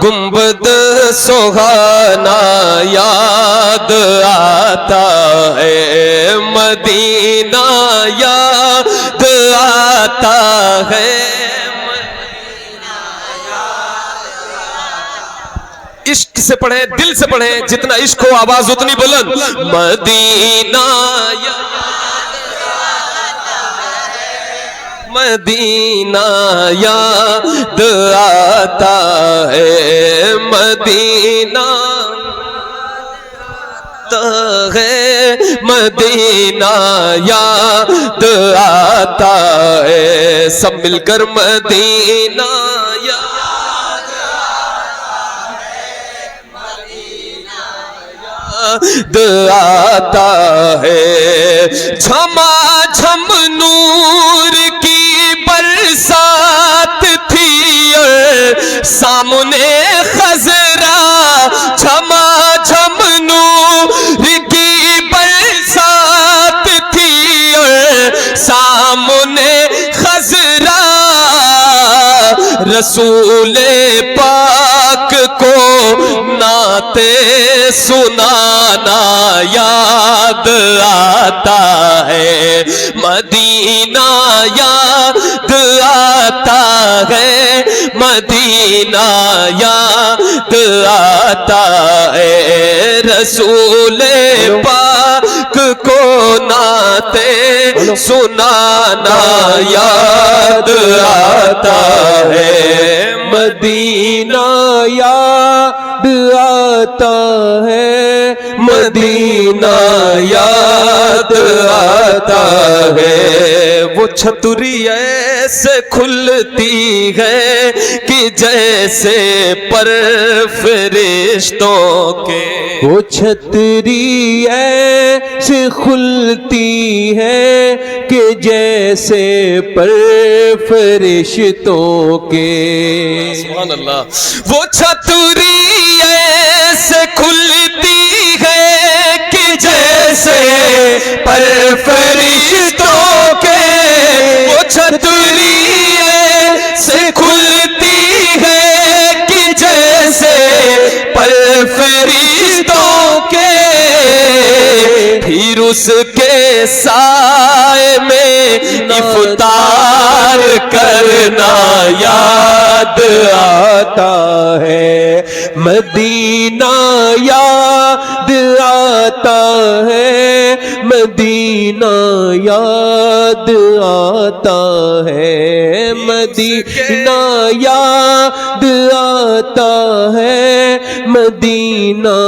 گنبد سہانا یاد آتا ہے، مدینہ یاد آتا ہے، عشق سے پڑھیں، دل سے پڑھیں، جتنا عشق ہو آواز اتنی بلند، مدینہ مدینہ یاد آتا ہے، مدینہ ہے، مدینہ یاد آتا ہے، سب مل کر مدینہ یاد آتا ہے، جھما جھم نور کی برسات تھی اور سامنے خضرا، جھما جھم نور کی برسات تھی اور سامنے خضرا، رسول پاک کو نعت سنانا یاد آتا ہے، مدینہ یاد آتا ہے، مدینہ یاد آتا ہے، رسول پاک کو نعت سنانا یاد آتا ہے، مدینہ یاد آتا ہے، مدینہ یاد آتا ہے، وہ چھتری ایسے کھلتی ہے کہ جیسے پر فرشتوں کے، وہ چھتری ایسے کھلتی ہے کہ جیسے پر فرشتوں کے، سبحان اللہ، وہ چھتری ایسے کھلتی ہے کہ جیسے پر فرشتوں کے، وہ چھتری ایسے کھلتی ہے کہ جیسے پر فرشتوں کے، پھر اس کے سائے میں افطار کرنا یاد آتا ہے، مدینہ یاد آتا ہے، مدینہ یاد آتا ہے، مدینہ یاد آتا ہے، مدینہ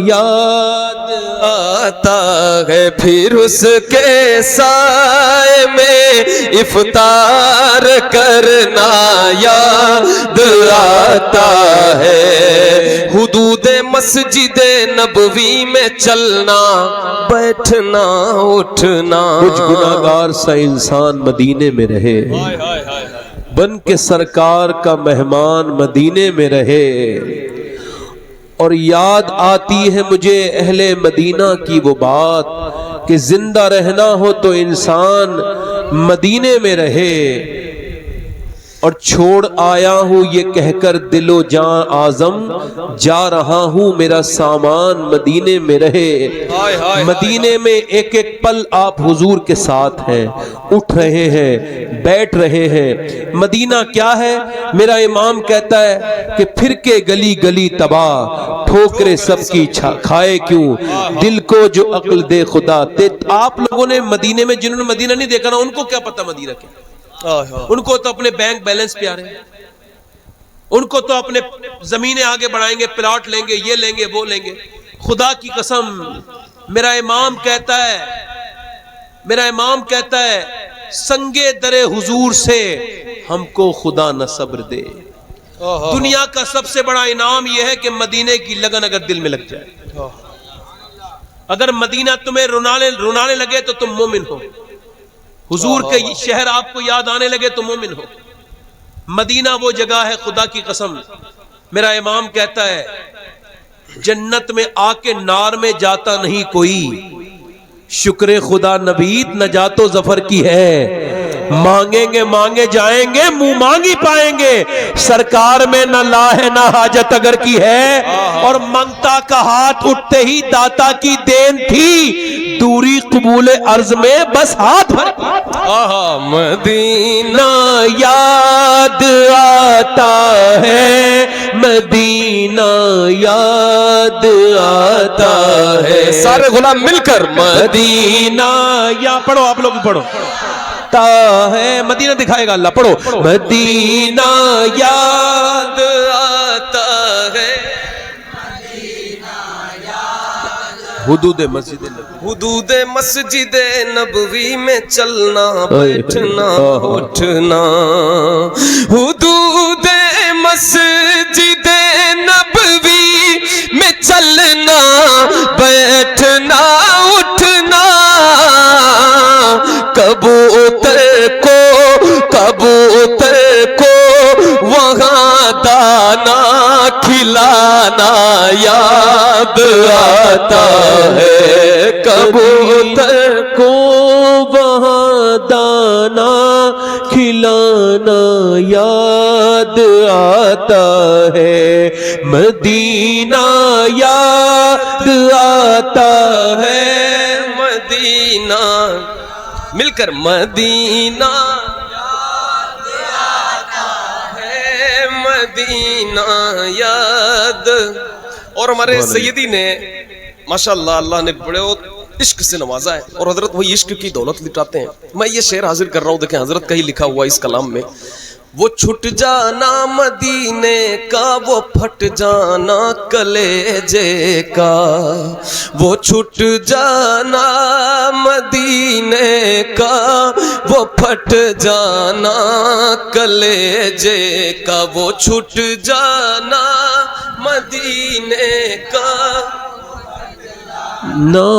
یاد آتا ہے، پھر اس کے سائے میں افطار کرنا یاد آتا ہے، حدود مسجد نبوی میں چلنا بیٹھنا اٹھنا، کچھ گناہگار سا انسان مدینے میں رہے، بن کے سرکار کا مہمان مدینے میں رہے، اور یاد آتی ہے مجھے اہل مدینہ کی وہ بات کہ زندہ رہنا ہو تو انسان مدینے میں رہے، اور چھوڑ آیا ہوں یہ کہہ کر دل و جان آزم، جا رہا ہوں میرا سامان مدینے میں رہے، مدینے میں ایک ایک پل آپ حضور کے ساتھ ہیں، اٹھ رہے ہیں، بیٹھ رہے ہیں، مدینہ کیا ہے؟ میرا امام کہتا ہے کہ پھر کے گلی گلی تباہ، ٹھوکرے سب کی کھائے کیوں، دل کو جو عقل دے خدا۔ آپ لوگوں نے مدینے میں جنہوں نے مدینہ نہیں دیکھا نا، ان کو کیا پتہ مدینہ کیا، ان کو تو اپنے بینک بیلنس پیارے ہیں، ان کو تو اپنے زمینیں آگے بڑھائیں گے، پلاٹ لیں گے، یہ لیں گے، وہ لیں گے۔ خدا کی قسم میرا امام کہتا ہے سنگے در حضور سے ہم کو خدا نہ صبر دے۔ دنیا کا سب سے بڑا انعام یہ ہے کہ مدینے کی لگن اگر دل میں لگ جائے، اگر مدینہ تمہیں رونانے لگے تو تم مومن ہو، حضور کے شہر آپ کو یاد آنے لگے تو مومن ہو۔ مدینہ وہ جگہ ہے، خدا کی قسم میرا امام کہتا ہے جنت میں آ کے نار میں جاتا نہیں کوئی، شکر خدا نبیت نجات و ظفر کی ہے۔ مانگیں گے مانگے جائیں گے, منہ مانگی پائیں گے. سرکار میں نہ لا ہے نہ حاجت اگر کی ہے, اور منگتا کا ہاتھ اٹھتے ہی داتا کی دین تھی, دوری قبول عرض میں بس ہاتھ بھر. مدینہ یاد آتا ہے, مدینہ یاد آتا ہے. سارے غلام مل کر مدینہ یا پڑھو, آپ لوگ پڑھو. تا ہے مدینہ دکھائے گا اللہ, پڑھو. مدینہ یاد آتا ہے, حدود مسجد نبوی, حدود مسجد نبوی میں چلنا بیٹھنا اٹھنا. حدود مسجد نبوی میں چلنا بیٹھنا اٹھنا. کبوتر کو وہاں دانا کھلانا یاد آتا ہے. کبوتر کو وہاں دانا کھلانا یاد آتا ہے. مدینہ یاد آتا ہے, مدینہ مل کر مدینہ یاد آتا ہے, مدینہ یاد. اور ہمارے سیدی نے ماشاءاللہ اللہ نے بڑے عشق سے نوازا ہے, اور حضرت وہی عشق کی دولت لٹاتے ہیں. میں یہ شعر حاضر کر رہا ہوں, دیکھیں حضرت کا ہی لکھا ہوا اس کلام میں. وہ چھٹ جانا مدینے کا, وہ پھٹ جانا کلیجے کا. وہ چھٹ جانا مدینے کا, وہ پھٹ جانا کلیجے کا. وہ چھٹ جانا مدینے کا, نہ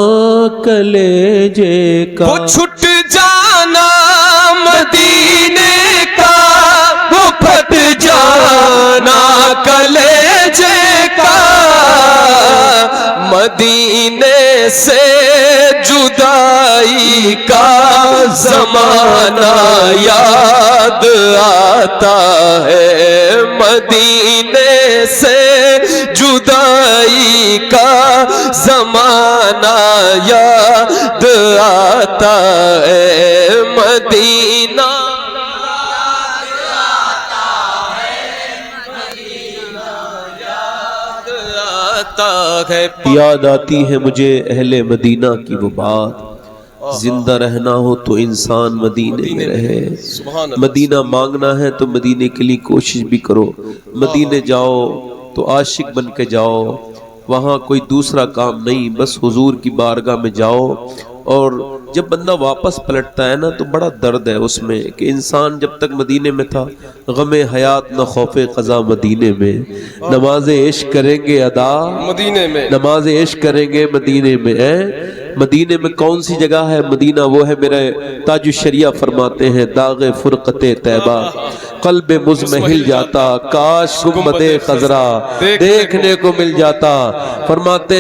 کلیجے کا. وہ چھٹ جانا مدینے کا, وہ پھٹ جانا کلیجے کا. مدینے سے جدائی کا زمانہ یاد آتا ہے. مدینے سے جدائی کا زمانہ یاد آتا ہے. مدینہ یاد آتی ہے مجھے اہل مدینہ کی وہ بات, زندہ رہنا ہو تو انسان مدینے میں رہے. مدینہ مانگنا ہے تو مدینے کے لیے کوشش بھی کرو. مدینے جاؤ تو عاشق بن کے جاؤ, وہاں کوئی دوسرا کام نہیں, بس حضور کی بارگاہ میں جاؤ. اور جب بندہ واپس پلٹتا ہے نا تو بڑا درد ہے اس میں کہ انسان جب تک مدینے میں تھا غم حیات نہ خوف قضا مدینے میں. نماز عشق کریں گے ادا مدینے میں, نماز عشق کریں گے مدینے میں. مدینے میں کون سی جگہ ہے؟ مدینہ وہ ہے, میرے تاج الشریعہ فرماتے ہیں, داغ فرقت طیبہ قلب مزمحل جاتا, کاش گنبد خضرا دیکھنے کو مل جاتا. فرماتے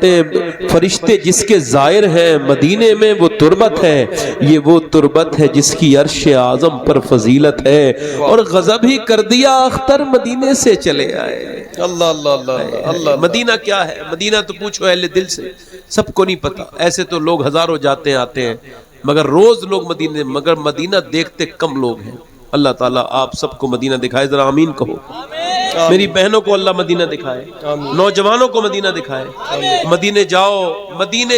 ہیں فرشتے جس کے زائر ہیں مدینے میں وہ تربت ہے, یہ وہ تربت ہے جس کی عرش اعظم پر فضیلت ہے. اور غضب ہی کر دیا اختر مدینے سے چلے آئے. اللہ اللہ اللہ اللہ. مدینہ کیا ہے؟ مدینہ تو پوچھو اہل دل سے, سب کو نہیں پتا. ایسے تو لوگ ہزاروں جاتے ہیں آتے ہیں, مگر روز لوگ مدینہ دیکھتے کم لوگ ہیں. اللہ تعالیٰ آپ سب کو مدینہ دکھائے, ذرا آمین کہو. میری بہنوں کو اللہ مدینہ دکھائے, نوجوانوں کو مدینہ دکھائے. مدینے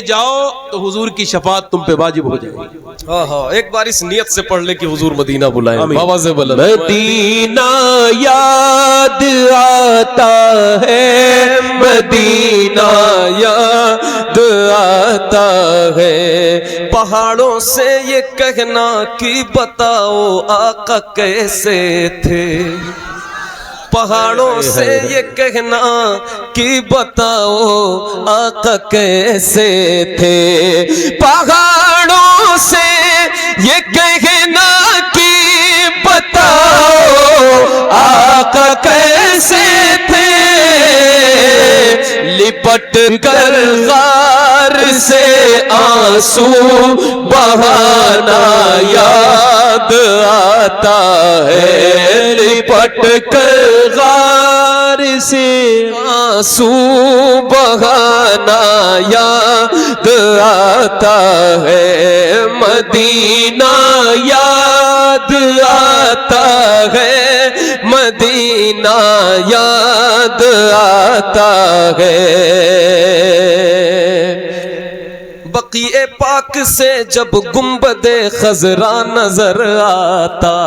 جاؤ تو حضور کی شفاعت تم پہ واجب ہو جائے گی. ایک بار اس نیت سے پڑھ لے کہ حضور مدینہ بلائیں. آواز بلند. مدینہ یاد آتا ہے, مدینہ یاد آتا ہے. پہاڑوں سے یہ کہنا کہ بتاؤ آقا کیسے تھے. پہاڑوں سے یہ کہنا کہ بتاؤ آقا کیسے تھے. پہاڑوں سے یہ کہنا کہ بتاؤ آقا کیسے تھے. لپٹ کر غار سے آنسو بہانا یاد آتا ہے، لپٹ کر غار سے آنسو بہانا یاد آتا ہے، مدینہ یاد آتا ہے، مدینہ یاد آتا ہے۔ بقیع پاک سے جب گنبد خضرا نظر آتا،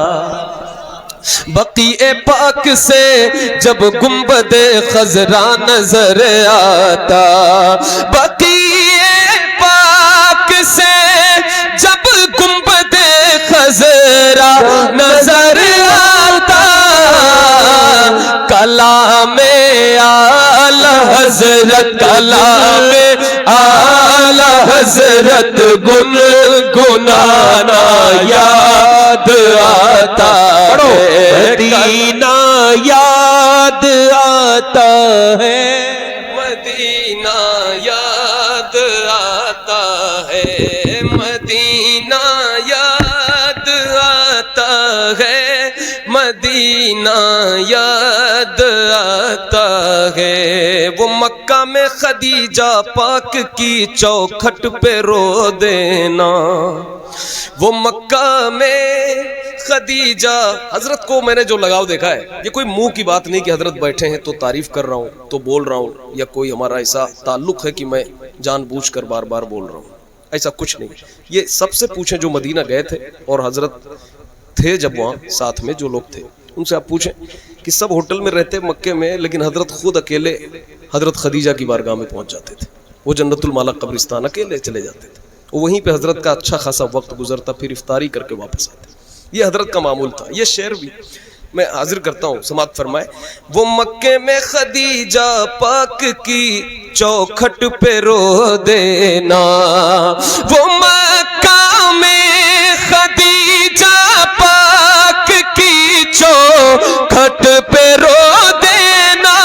بقیع پاک سے جب گنبد خضرا نظر آتا، بقیع پاک سے جب گنبد خضرا نظر آتا، کلام اعلی حضرت، کلام اعلی حضرت گنگنانا یاد آتا ہے، مدینہ یاد آتا ہے، مدینہ یاد آتا ہے، مدینہ یاد آتا ہے، مدینہ یاد آتا ہے۔ وہ مکہ میں خدیجہ پاک کی چوکھٹ پہ رو دینا، وہ مکہ میں خدیجہ، حضرت کو میں نے جو لگاؤ دیکھا ہے، یہ کوئی منہ کی بات نہیں کہ حضرت بیٹھے ہیں تو تعریف کر رہا ہوں تو بول رہا ہوں، یا کوئی ہمارا ایسا تعلق ہے کہ میں جان بوجھ کر بار بار بول رہا ہوں، ایسا کچھ نہیں۔ یہ سب سے پوچھیں جو مدینہ گئے تھے اور حضرت تھے جب وہاں ساتھ میں جو لوگ تھے، ان سے آپ پوچھیں کہ سب ہوٹل میں رہتے مکے میں، لیکن حضرت خود اکیلے حضرت خدیجہ کی بارگاہ میں پہنچ جاتے تھے، وہ جنت المالا قبرستان اکیلے چلے جاتے تھے، وہیں پہ حضرت کا اچھا خاصا وقت گزرتا، پھر افطاری کر کے واپس آتے۔ یہ حضرت کا معمول تھا۔ یہ شعر بھی میں حاضر کرتا ہوں، سماعت فرمائے۔ وہ مکے میں خدیجہ پاک کی چوکھٹ پہ رو دینا، وہ مکہ میں خدیجہ پاک کی چوکھٹ پہ رو دینا،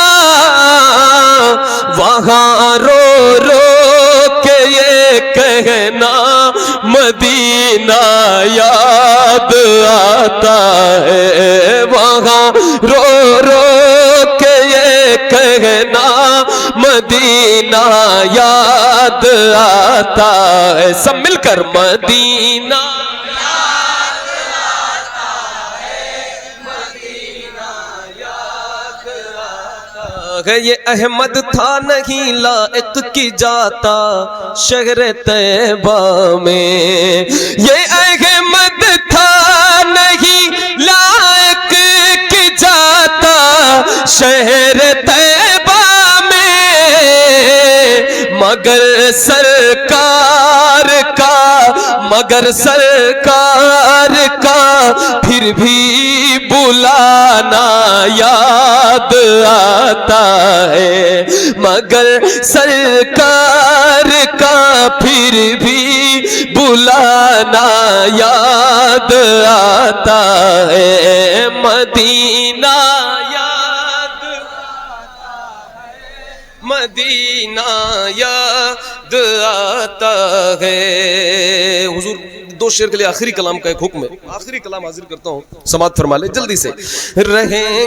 وہاں رو رو کے یہ کہنا مدینہ یاد آتا ہے، وہاں رو رو کے یہ کہنا مدینہ یاد آتا ہے۔ سب مل کر مدینہ یہ احمد تھا نہیں لائق کی جاتا شہر طیبہ میں، یہ احمد تھا نہیں لائق کی جاتا شہر طیبہ میں، مگر سرکار کا پھر بھی بلانا یاد آتا ہے، مگر سرکار کا پھر بھی بلانا یاد آتا ہے، مدینہ یاد مدینہ یاد آتا ہے۔ حضور دو شعر کے لیے آخری کلام کا ایک حکم ہے، آخری کلام حاضر کرتا ہوں، سماعت فرما لے جلدی سے۔ رہیں